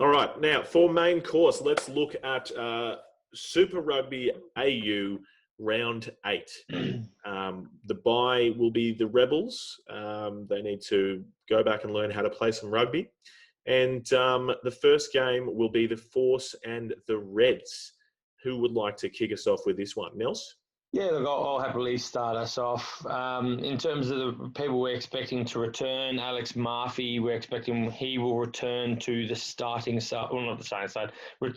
All right. Now, for main course, let's look at Super Rugby AU Round 8. The bye will be the Rebels. They need to go back and learn how to play some rugby. And the first game will be the Force and the Reds. Who would like to kick us off with this one? Nels? Yeah, look, I'll happily start us off. In terms of the people we're expecting to return, Alex Murphy, we're expecting he will return to the starting side, well, not the starting side,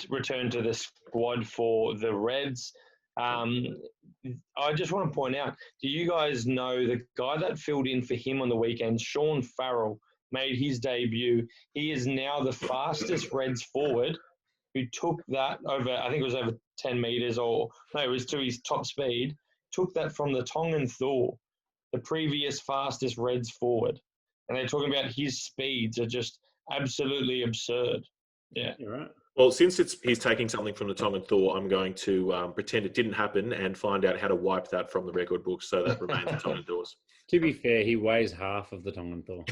return to the squad for the Reds. I just want to point out, do you guys know the guy that filled in for him on the weekend, Sean Farrell, made his debut. He is now the fastest Reds forward who took that over, I think it was over 10 metres it was to his top speed, took that from the Tongan Thor, the previous fastest Reds forward. And they're talking about his speeds are just absolutely absurd. Yeah. You're right. Well, since he's taking something from the Tongan Thor, I'm going to pretend it didn't happen and find out how to wipe that from the record books so that remains the Tongan Thor's. To be fair, he weighs half of the Tongan Thor.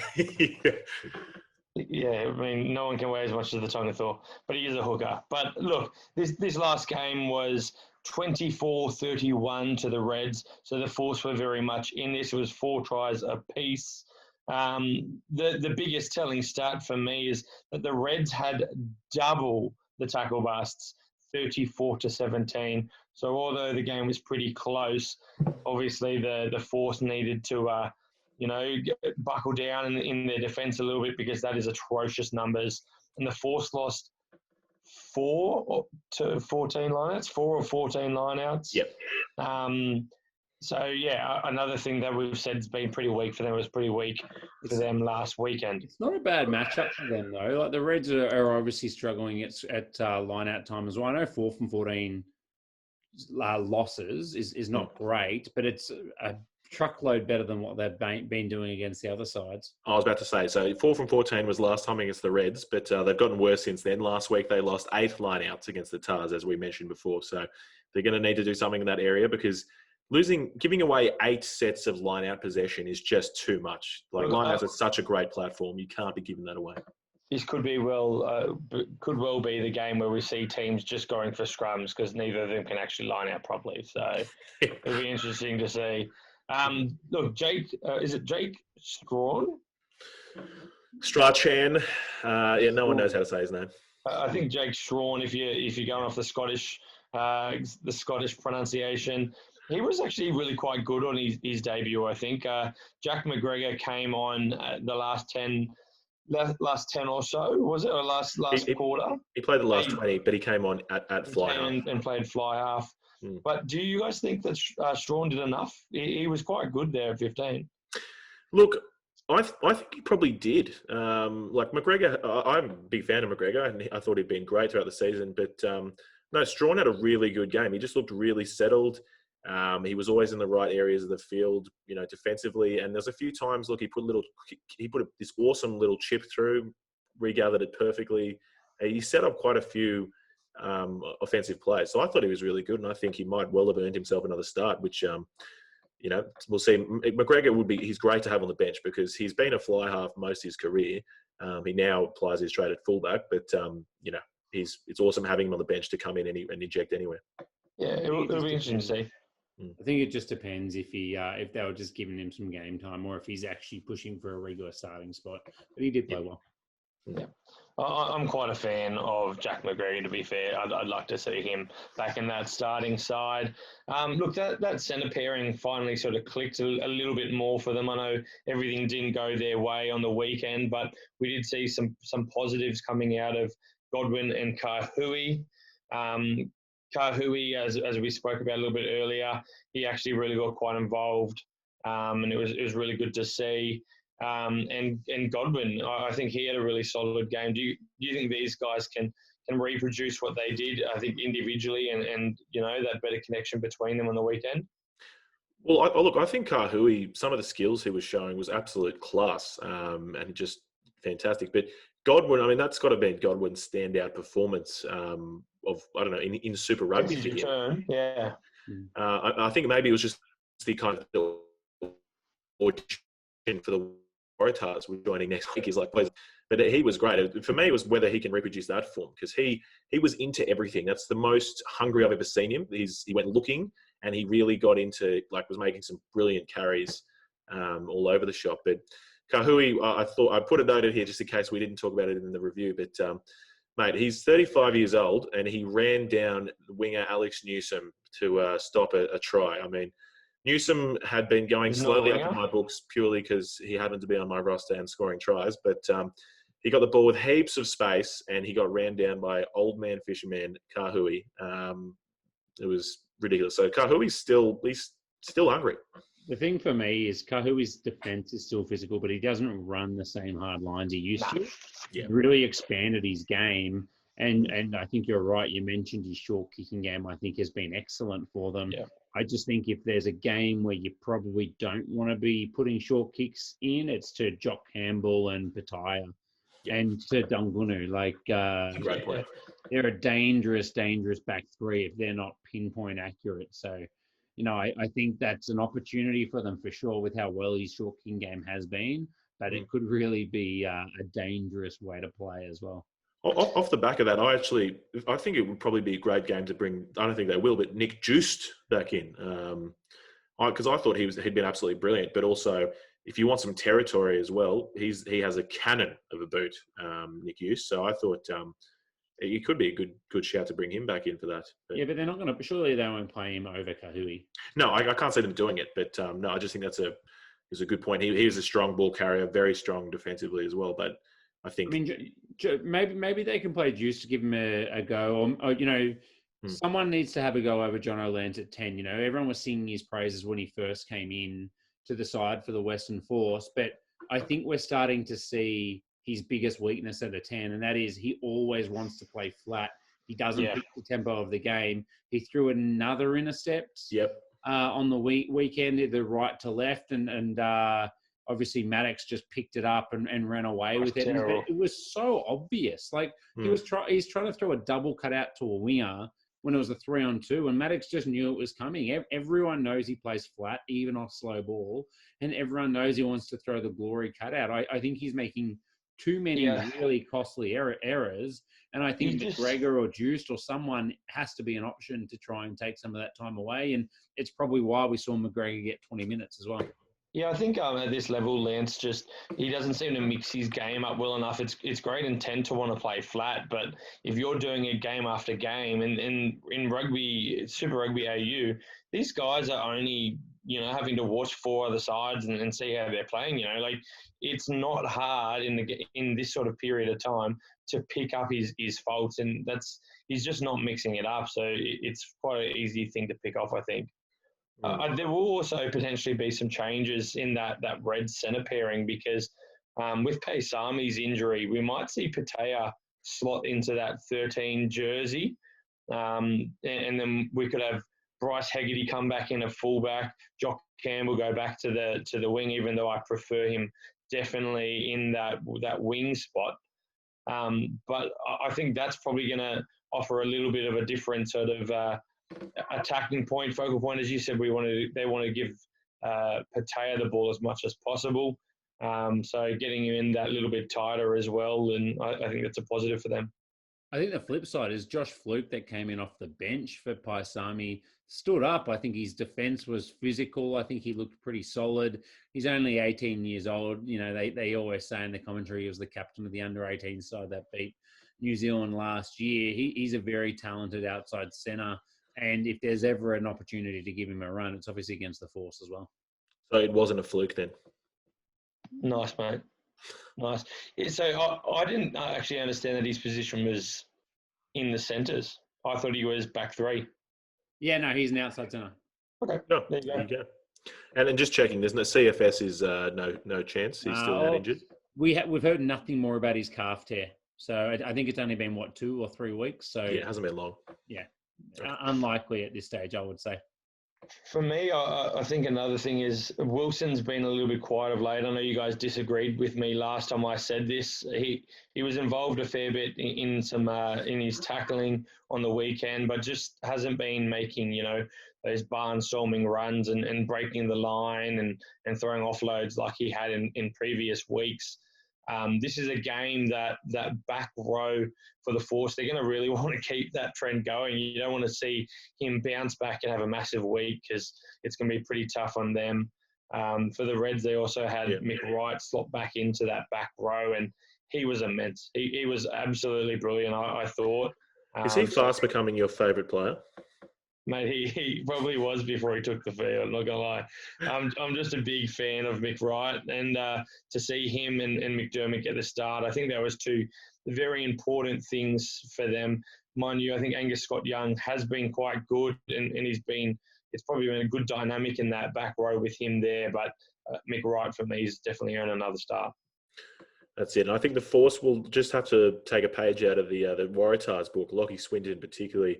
Yeah, I mean, no one can weigh as much as the Tonga Thor, but he is a hooker. But look, this last game was 24-31 to the Reds, so the Force were very much in this. It was 4 tries apiece. The biggest telling stat for me is that the Reds had double the tackle busts, 34-17. So although the game was pretty close, obviously the Force needed to buckle down in their defence a little bit because that is atrocious numbers. And the Force lost 4 to 14 lineouts, 4 or 14 lineouts. Yep. So, yeah, another thing that we've said has been pretty weak for them was pretty weak for them last weekend. It's not a bad matchup for them, though. Like the Reds are obviously struggling at line-out time as well. I know 4 from 14 losses is not great, but it's a truckload better than what they've been doing against the other sides. I was about to say, so 4 from 14 was last time against the Reds, but they've gotten worse since then. Last week, they lost 8 line-outs against the Tars, as we mentioned before. So they're going to need to do something in that area because giving away 8 sets of line-out possession is just too much. Like line-outs are such a great platform. You can't be giving that away. This could well be the game where we see teams just going for scrums because neither of them can actually line out properly. So it'll be interesting to see. Look, Jake, is it Jake Strawn? Strachan. No one knows how to say his name. I think Jake Strawn, if you're going off the Scottish pronunciation, he was actually really quite good on his debut, I think. Jack McGregor came on the last 10 or so, was it? Or last quarter? He played the last 20, but he came on at fly half. And played fly half. But do you guys think that Strawn did enough? He was quite good there at 15. Look, I think he probably did. Like McGregor, I'm a big fan of McGregor, and I thought he'd been great throughout the season. But no, Strawn had a really good game. He just looked really settled. He was always in the right areas of the field, defensively. And there's a few times, look, he put this awesome little chip through, regathered it perfectly. He set up quite a few offensive plays. So I thought he was really good, and I think he might well have earned himself another start, which, we'll see. McGregor he's great to have on the bench because he's been a fly half most of his career. He now applies his trade at fullback, but, it's awesome having him on the bench to come in and inject anywhere. Yeah, it'll be interesting to see. I think it just depends if if they were just giving him some game time or if he's actually pushing for a regular starting spot. But he did play well. Yeah. I'm quite a fan of Jack McGregor, to be fair. I'd like to see him back in that starting side. Look, that centre pairing finally sort of clicked a little bit more for them. I know everything didn't go their way on the weekend, but we did see some positives coming out of Godwin and Kahui. Kahui, as we spoke about a little bit earlier, he actually really got quite involved, and it was really good to see. And Godwin, I think he had a really solid game. Do you think these guys can reproduce what they did? I think individually, and that better connection between them on the weekend. Well, I think Kahui, some of the skills he was showing was absolute class, and just fantastic. But Godwin, I mean, that's got to be Godwin's standout performance in Super Rugby for him. Yeah. I think maybe it was just the kind of audition for the Waratahs. We're joining next week. He's like, please, But he was great. For me, it was whether he can reproduce that form, because he was into everything. That's the most hungry I've ever seen him. He went looking, and he really got into, was making some brilliant carries all over the shop. But Kahui, I thought I put a note in here just in case we didn't talk about it in the review. But mate, he's 35 years old, and he ran down winger Alex Newsom to stop a try. I mean, Newsom had been going slowly up in my books purely because he happened to be on my roster and scoring tries. But he got the ball with heaps of space, and he got ran down by old man fisherman Kahui. It was ridiculous. So Kahui's he's still hungry. The thing for me is Kahui's defense is still physical, but he doesn't run the same hard lines he used to. Yeah. He really expanded his game. And I think you're right. You mentioned his short kicking game, I think, has been excellent for them. Yeah. I just think if there's a game where you probably don't want to be putting short kicks in, it's to Jock Campbell and Pataya and to Dungunu. Great point. They're a dangerous back three if they're not pinpoint accurate. So, I think that's an opportunity for them for sure with how well his short kicking game has been. But it could really be a dangerous way to play as well. Off the back of that, I think it would probably be a great game to bring. I don't think they will, but Nick Juiced back in, because I thought he'd been absolutely brilliant. But also, if you want some territory as well, he has a cannon of a boot, Nick Juiced. So I thought it could be a good shout to bring him back in for that. But they're not going to. Surely they won't play him over Kahui. No, I can't see them doing it. But no, I just think that's a good point. He is a strong ball carrier, very strong defensively as well. But I think. Maybe they can play Juice to give him a go, or someone needs to have a go over John O'Lance at 10. Everyone was singing his praises when he first came in to the side for the Western Force, but I think we're starting to see his biggest weakness at a 10, and that is he always wants to play flat. He doesn't pick the tempo of the game. He threw another intercept on the weekend, the right to left, and obviously Maddox just picked it up and ran away with it. It was so obvious. He's trying to throw a double cutout to a winger when it was a 3-on-2, and Maddox just knew it was coming. Everyone knows he plays flat, even off slow ball, and everyone knows he wants to throw the glory cutout. I think he's making too many really costly errors, and I think McGregor or Juiced or someone has to be an option to try and take some of that time away, and it's probably why we saw McGregor get 20 minutes as well. Yeah, I think at this level, Lance he doesn't seem to mix his game up well enough. It's great intent to want to play flat, but if you're doing it game after game, and in rugby, Super Rugby AU, these guys are only, having to watch 4 other sides and see how they're playing. It's not hard in this sort of period of time to pick up his faults, and he's just not mixing it up. So it's quite an easy thing to pick off, I think. There will also potentially be some changes in that red centre pairing because with Paisami's injury, we might see Patea slot into that 13 jersey, and then we could have Bryce Hegarty come back in a fullback, Jock Campbell go back to the wing, even though I prefer him definitely in that wing spot. But I think that's probably going to offer a little bit of a different sort of attacking point, focal point. As you said, they want to give Patea the ball as much as possible. So getting him in that little bit tighter as well, and I think that's a positive for them. I think the flip side is Josh Fluke that came in off the bench for Paisami stood up. I think his defense was physical. I think he looked pretty solid. He's only 18 years old. They always say in the commentary he was the captain of the under-18 side that beat New Zealand last year. He's a very talented outside centre. And if there's ever an opportunity to give him a run, it's obviously against the Force as well. So it wasn't a fluke then? Nice, mate. Nice. So I didn't actually understand that his position was in the centres. I thought he was back 3. Yeah, no, he's an outside centre. Okay. No, there you go. And then just checking, there's no CFS is no chance. He's still not injured. We've heard nothing more about his calf tear. So I think it's only been 2 or 3 weeks. So yeah, it hasn't been long. Yeah. Unlikely at this stage, I would say. For me, I think another thing is Wilson's been a little bit quiet of late. I know you guys disagreed with me last time I said this. He was involved a fair bit in his tackling on the weekend, but just hasn't been making those barnstorming runs and breaking the line and throwing offloads like he had in previous weeks. This is a game that back row for the Force, they're going to really want to keep that trend going. You don't want to see him bounce back and have a massive week because it's going to be pretty tough on them. For the Reds, they also had Mick Wright slot back into that back row, and he was immense. He was absolutely brilliant, I thought. Is he fast becoming your favourite player? Mate, he probably was before he took the field, I'm not going to lie. I'm just a big fan of Mick Wright, and to see him and McDermott get the start, I think that was two very important things for them. Mind you, I think Angus Scott-Young has been quite good, and it's probably been a good dynamic in that back row with him there, but Mick Wright for me is definitely earned another start. That's it. And I think the Force will just have to take a page out of the Waratahs book. Lockie Swinton particularly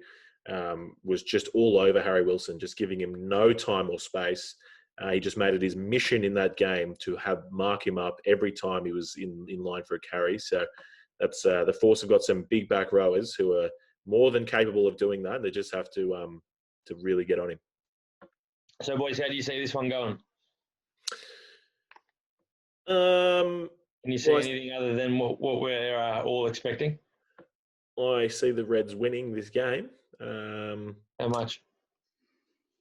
was just all over Harry Wilson, just giving him no time or space. He just made it his mission in that game to mark him up every time he was in line for a carry. So that's the Force have got some big back rowers who are more than capable of doing that. They just have to really get on him. So, boys, how do you see this one going? Can you see anything other than what we're all expecting? I see the Reds winning this game. How much?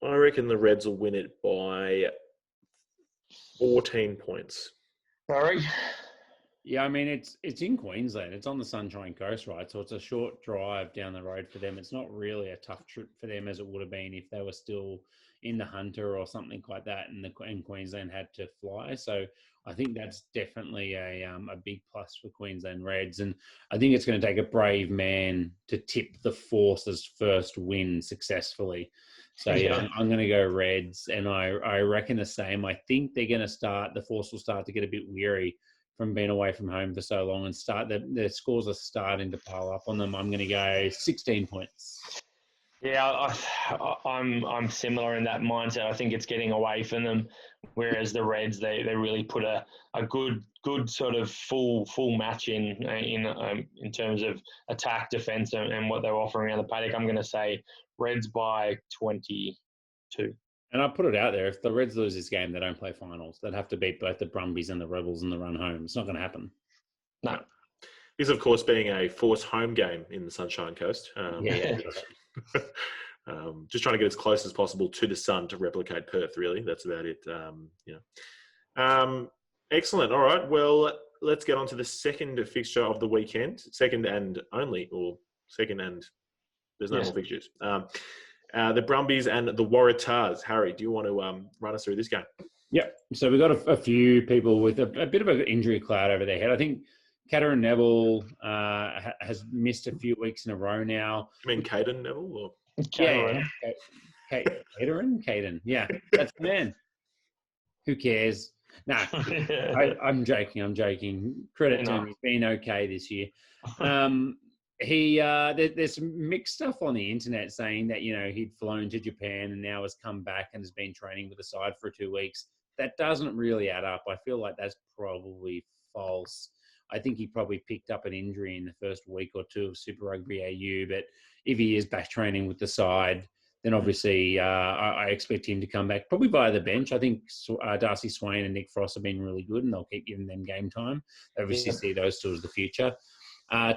I reckon the Reds will win it by 14 points. Sorry? Yeah, I mean, it's in Queensland. It's on the Sunshine Coast, right? So it's a short drive down the road for them. It's not really a tough trip for them as it would have been if they were still in the Hunter or something like that and Queensland had to fly. So I think that's definitely a big plus for Queensland Reds. And I think it's going to take a brave man to tip the Force's first win successfully. So, yeah, I'm going to go Reds. And I reckon the same. I think they're going to the Force will start to get a bit weary from being away from home for so long and the scores are starting to pile up on them. I'm going to go 16 points. Yeah, I'm similar in that mindset. I think it's getting away from them, whereas the Reds they really put a good sort of full match in terms of attack, defence, and what they're offering around the paddock. I'm going to say Reds by 22. And I put it out there: if the Reds lose this game, they don't play finals. They'd have to beat both the Brumbies and the Rebels in the run home. It's not going to happen. No. This, of course, being a Force home game in the Sunshine Coast. Just trying to get as close as possible to the sun to replicate Perth, really. That's about it. Excellent. All right. Well, let's get on to the second fixture of the weekend. Second and there's no more fixtures. The Brumbies and the Waratahs. Harry, do you want to run us through this game? Yep. So we've got a few people with a bit of an injury cloud over their head. I think Caderon Neville has missed a few weeks in a row now. You mean Caden Neville? Or? Yeah. Caden. Yeah, that's the man. Who cares? Nah, I'm joking. Credit to him. He's been okay this year. There's some mixed stuff on the internet saying that, he'd flown to Japan and now has come back and has been training with the side for 2 weeks. That doesn't really add up. I feel like that's probably false. I think he probably picked up an injury in the first week or two of Super Rugby AU, but if he is back training with the side, then obviously I expect him to come back probably via the bench. I think Darcy Swain and Nick Frost have been really good and they'll keep giving them game time. I obviously see those two as the future.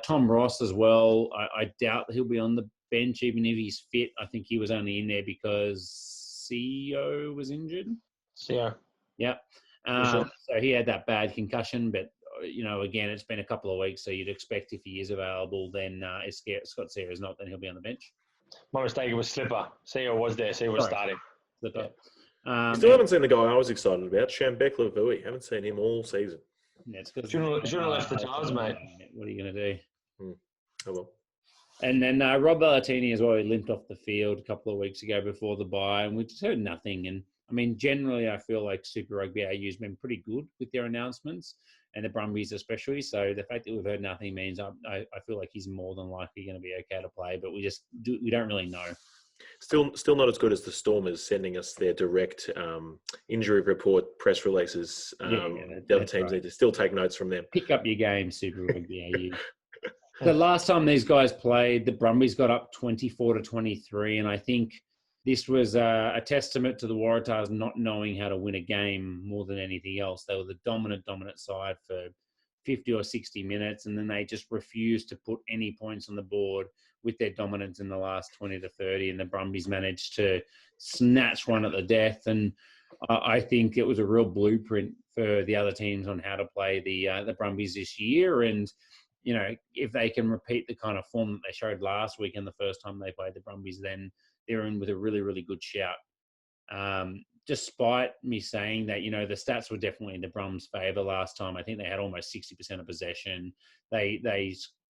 Tom Ross as well, I doubt that he'll be on the bench even if he's fit. I think he was only in there because CEO was injured. Yeah. Yeah. So he had that bad concussion, but again, it's been a couple of weeks, so you'd expect if he is available, then if Scott Sear is not, then he'll be on the bench. My mistake, it was Slipper. Sear was there. Sear was starting. Slipper. Still haven't seen the guy I was excited about, Shambek Lavui. Haven't seen him all season. Yeah, shouldn't have left the Tars, mate. What are you going to do? Oh, well. And then Rob Ballatini as well, he limped off the field a couple of weeks ago before the bye, and we just heard nothing. And, I mean, generally, I feel like Super Rugby AU has been pretty good with their announcements, and the Brumbies especially. So the fact that we've heard nothing means I feel like he's more than likely going to be okay to play, but we don't really know. Still not as good as the Stormers sending us their direct injury report press releases. The other teams need to still take notes from them. Pick up your game, Super Rugby AU. The last time these guys played, the Brumbies got up 24-23, and I think this was a testament to the Waratahs not knowing how to win a game more than anything else. They were the dominant side for 50 or 60 minutes, and then they just refused to put any points on the board with their dominance in the last 20 to 30, and the Brumbies managed to snatch one at the death. And I think it was a real blueprint for the other teams on how to play the Brumbies this year. And, you know, if they can repeat the kind of form that they showed last week and the first time they played the Brumbies, then they're in with a really, really good shout. Despite me saying that, you know, the stats were definitely in the Brums' favour last time. I think they had almost 60% of possession. They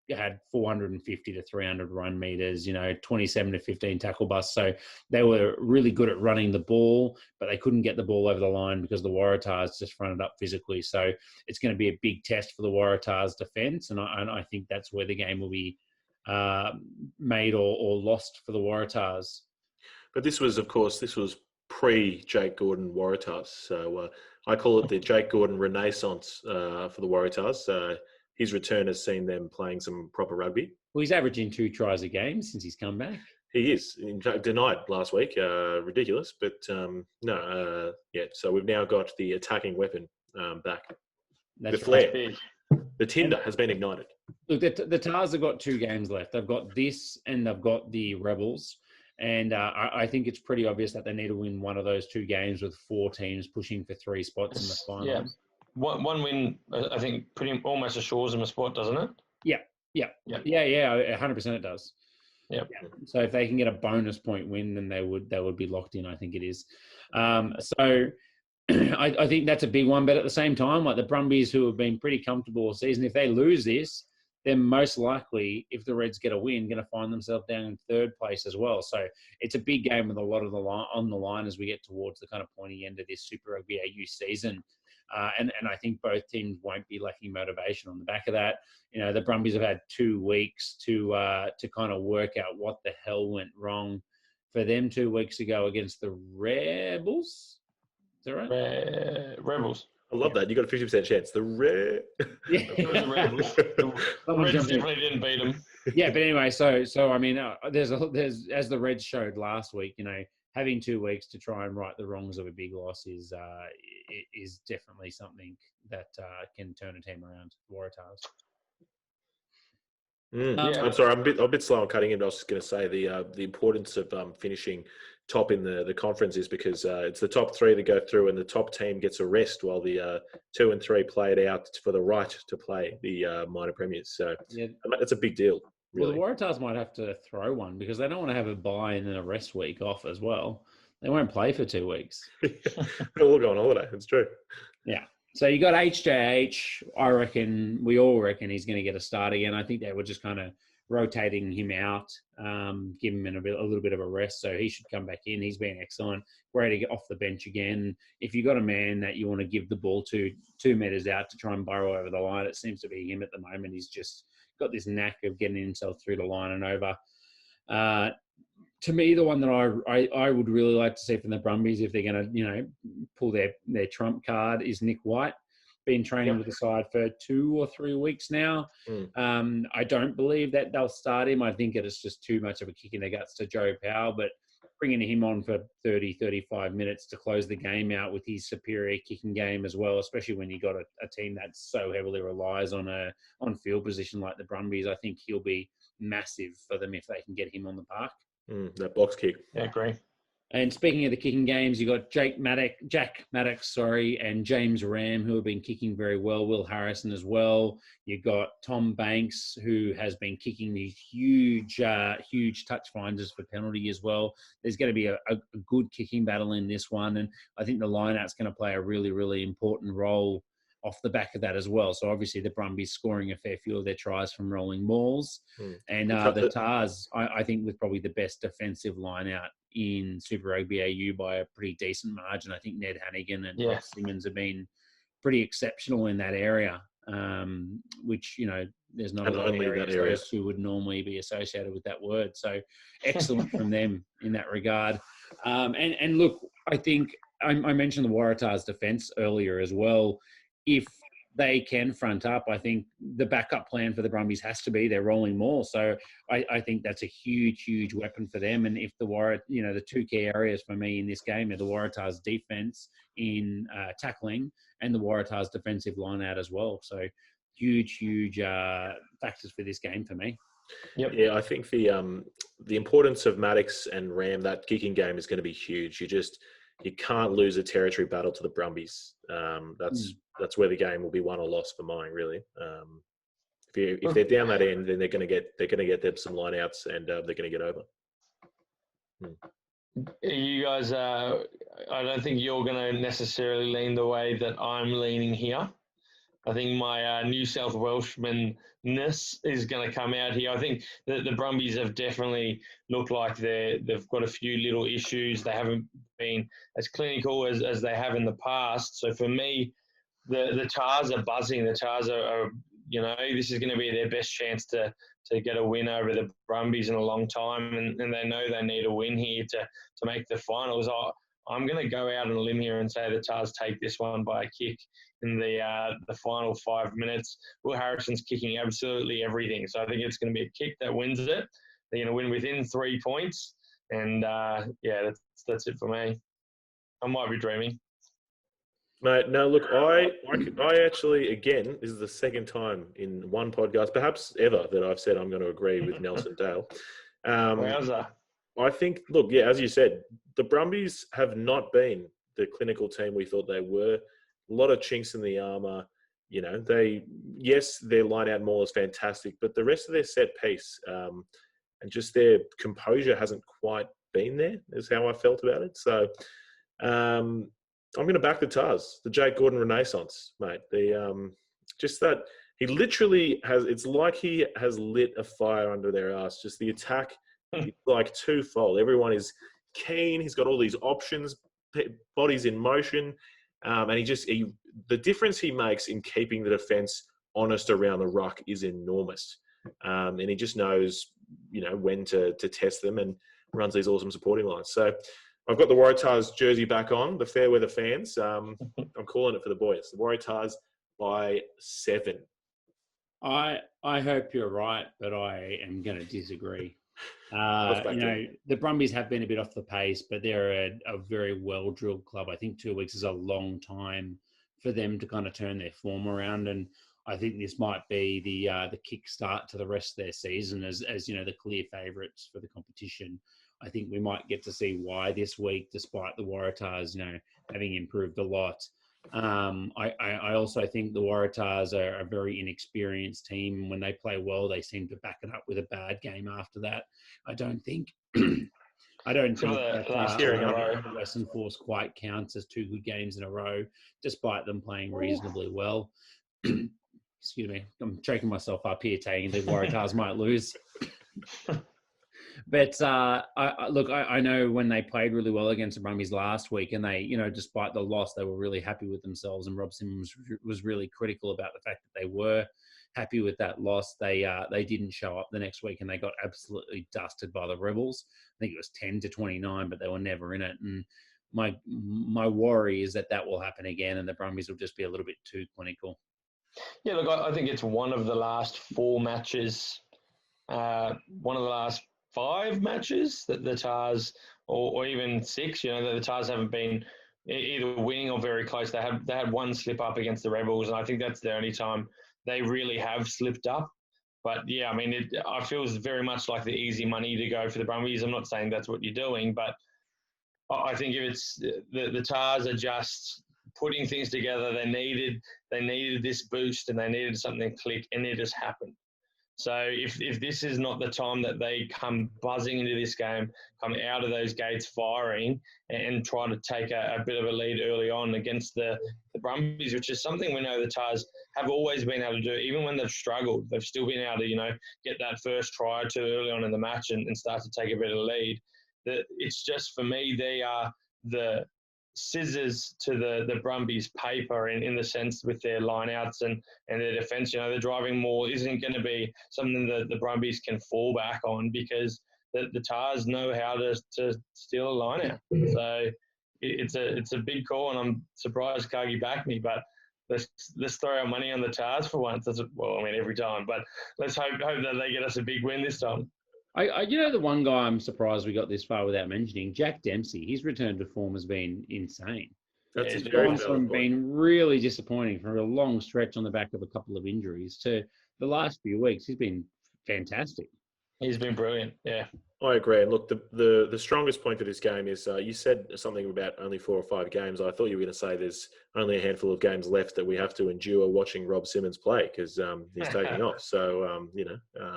had 450 to 300 run meters, you know, 27 to 15 tackle busts. So they were really good at running the ball, but they couldn't get the ball over the line because the Waratahs just fronted up physically. So it's going to be a big test for the Waratahs' defence, and I think that's where the game will be made or lost for the Waratahs. But this was pre-Jake Gordon Waratahs. So I call it the Jake Gordon Renaissance for the Waratahs. His return has seen them playing some proper rugby. Well, he's averaging 2 tries a game since he's come back. He is. In fact, denied last week. Ridiculous. But no, yeah. So we've now got the attacking weapon back. That's the flare. Big. The tinder has been ignited. Look, the Tars have got 2 games left. They've got this and they've got the Rebels. And I think it's pretty obvious that they need to win one of those 2 games with 4 teams pushing for 3 spots in the finals. Yeah. One win, I think, pretty almost assures them a spot, doesn't it? Yeah. 100% it does. Yeah. So if they can get a bonus point win, then they would be locked in. I think it is. So I think that's a big one. But at the same time, like the Brumbies, who have been pretty comfortable all season, if they lose this, they're most likely, if the Reds get a win, going to find themselves down in 3rd place as well. So it's a big game with a lot of on the line as we get towards the kind of pointy end of this Super Rugby AU season. And I think both teams won't be lacking motivation on the back of that. You know, the Brumbies have had 2 weeks to kind of work out what the hell went wrong for them 2 weeks ago against the Rebels. Is that right? Rebels. I love that. You got a 50% chance. The rare. Yeah. The Rebels. The Reds definitely didn't beat them. Yeah, but anyway, so I mean, there's as the Reds showed last week, you know, having 2 weeks to try and right the wrongs of a big loss is definitely something that can turn a team around. Waratahs. I'm sorry, I'm a bit slow on cutting in. I was just going to say the importance of finishing top in the conference is because it's the top 3 that go through, and the top team gets a rest while the 2 and 3 play it out for the right to play the minor premiers. So yeah, that's a big deal. Really. Well, the Waratahs might have to throw one because they don't want to have a bye and then a rest week off as well. They won't play for 2 weeks. We'll go on holiday. It's true. Yeah. So you got HJH. We all reckon he's going to get a start again. I think they were just kind of rotating him out, give him a little bit of a rest. So he should come back in. He's been excellent. Great to get off the bench again. If you've got a man that you want to give the ball to 2 meters out to try and burrow over the line, it seems to be him at the moment. He's just got this knack of getting himself through the line and over. To me, the one that I would really like to see from the Brumbies, if they're going to, you know, pull their trump card, is Nick White. Been training with the side for 2 or 3 weeks now. I don't believe that they'll start him. I think it is just too much of a kick in the guts to Joe Powell, but bringing him on for 30, 35 minutes to close the game out with his superior kicking game as well, especially when you got a team that so heavily relies on field position like the Brumbies, I think he'll be massive for them if they can get him on the park. That box kick. Yeah, agree. And speaking of the kicking games, you got Jack Maddox, and James Ram, who have been kicking very well. Will Harrison as well. You got Tom Banks, who has been kicking these huge touch finders for penalty as well. There's going to be a good kicking battle in this one, and I think the line-out's going to play a really, really important role off the back of that as well. So obviously the Brumbies scoring a fair few of their tries from rolling mauls. And the Tars, I think, with probably the best defensive line-out in Super Rugby AU by a pretty decent margin. I think Ned Hannigan and Ross Simmons have been pretty exceptional in that area, which, you know, there's not a lot of areas who would normally be associated with that word. So excellent from them in that regard. And look, I think I mentioned the Waratahs defence earlier as well. If they can front up, I think the backup plan for the Brumbies has to be their rolling maul. So I think that's a huge, huge weapon for them. And if the 2 key areas for me in this game are the Waratahs defence in tackling and the Waratahs defensive line out as well. So huge factors for this game for me. Yep. Yeah, I think the importance of Maddox and Ram, that kicking game is going to be huge. You can't lose a territory battle to the Brumbies. That's where the game will be won or lost for mine, really. If they're down that end, then they're going to get them some lineouts and they're going to get over. You guys, I don't think you're going to necessarily lean the way that I'm leaning here. I think my New South Welshman-ness is going to come out here. I think the Brumbies have definitely looked like they've got a few little issues. They haven't been as clinical as they have in the past. So for me, the Tars are buzzing. The Tars are this is going to be their best chance to get a win over the Brumbies in a long time, and they know they need a win here to make the finals. I'm going to go out on a limb here and say the Tars take this one by a kick in the final 5 minutes. Will Harrison's kicking absolutely everything, so I think it's going to be a kick that wins it. They're going to win within 3 points, and that's it for me. I might be dreaming. Mate, no, look, I actually, again, this is the second time in one podcast, perhaps ever, that I've said I'm going to agree with Nelson Dale. Wowza. I think, look, yeah, as you said, the Brumbies have not been the clinical team we thought they were. A lot of chinks in the armour. Their line-out maul is fantastic, but the rest of their set piece and just their composure hasn't quite been there, is how I felt about it. So I'm going to back the Tars, the Jake Gordon Renaissance, mate. Just that he literally has, it's like he has lit a fire under their ass. Just the attack is like twofold. Everyone is keen. He's got all these options, bodies in motion. And the difference he makes in keeping the defence honest around the ruck is enormous. And he just knows, when to test them and runs these awesome supporting lines. So I've got the Waratahs jersey back on, the fair weather fans. I'm calling it for the boys. The Waratahs by 7. I hope you're right, but I am going to disagree. The Brumbies have been a bit off the pace, but they're a very well-drilled club. I think 2 weeks is a long time for them to kind of turn their form around, and I think this might be the kick-start to the rest of their season as the clear favourites for the competition. I think we might get to see why this week, despite the Waratahs, having improved a lot. I also think the Waratahs are a very inexperienced team. When they play well, they seem to back it up with a bad game after that. I don't think that Western Force quite counts as 2 good games in a row, despite them playing reasonably well. Excuse me, I'm choking myself up here, saying the Waratahs might lose. But I know when they played really well against the Brumbies last week, and they, despite the loss, they were really happy with themselves. And Rob Simmons was really critical about the fact that they were happy with that loss. They didn't show up the next week, and they got absolutely dusted by the Rebels. I think it was 10-29, but they were never in it. And my worry is that will happen again, and the Brumbies will just be a little bit too clinical. Yeah, look, I think it's one of the last 4 matches, one of the last 5 matches that the Tars, or even 6, the Tars haven't been either winning or very close. They had one slip up against the Rebels, and I think that's the only time they really have slipped up. But yeah, I mean, I feel it's very much like the easy money to go for the Brumbies. I'm not saying that's what you're doing, but I think if it's the Tars are just putting things together, they needed this boost and they needed something to click, and it has happened. So if this is not the time that they come buzzing into this game, come out of those gates firing and try to take a bit of a lead early on against the Brumbies, which is something we know the Tars have always been able to do. Even when they've struggled, they've still been able to, get that first try too early on in the match and start to take a bit of lead. It's just, for me, they are the scissors to the Brumbies paper in the sense with their lineouts and their defence. The driving maul isn't going to be something that the Brumbies can fall back on, because the Tars know how to steal a lineout. So it's a big call, and I'm surprised Kagi backed me, but let's throw our money on the Tars for once. Every time, but let's hope that they get us a big win this time. The one guy I'm surprised we got this far without mentioning, Jack Dempsey. His return to form has been insane. That's he's a been very Gone valid from point. being really disappointing for a long stretch on the back of a couple of injuries to the last few weeks. He's been fantastic. He's been brilliant. Yeah. I agree. And look, the strongest point of this game is you said something about only 4 or 5 games. I thought you were going to say there's only a handful of games left that we have to endure watching Rob Simmons play because he's taking off. So,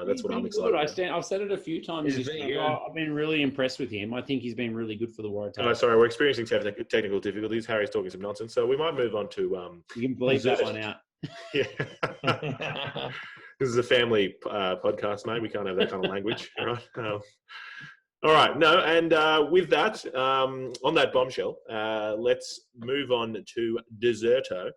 that's what I'm excited about. I've said it a few times He's this been year. good. I've been really impressed with him. I think he's been really good for the Waratahs. Sorry, we're experiencing technical difficulties. Harry's talking some nonsense. So we might move on to... You can bleep that one out. Yeah. This is a family podcast, mate. We can't have that kind of language, right? All right. No, and with that, on that bombshell, let's move on to Deserto.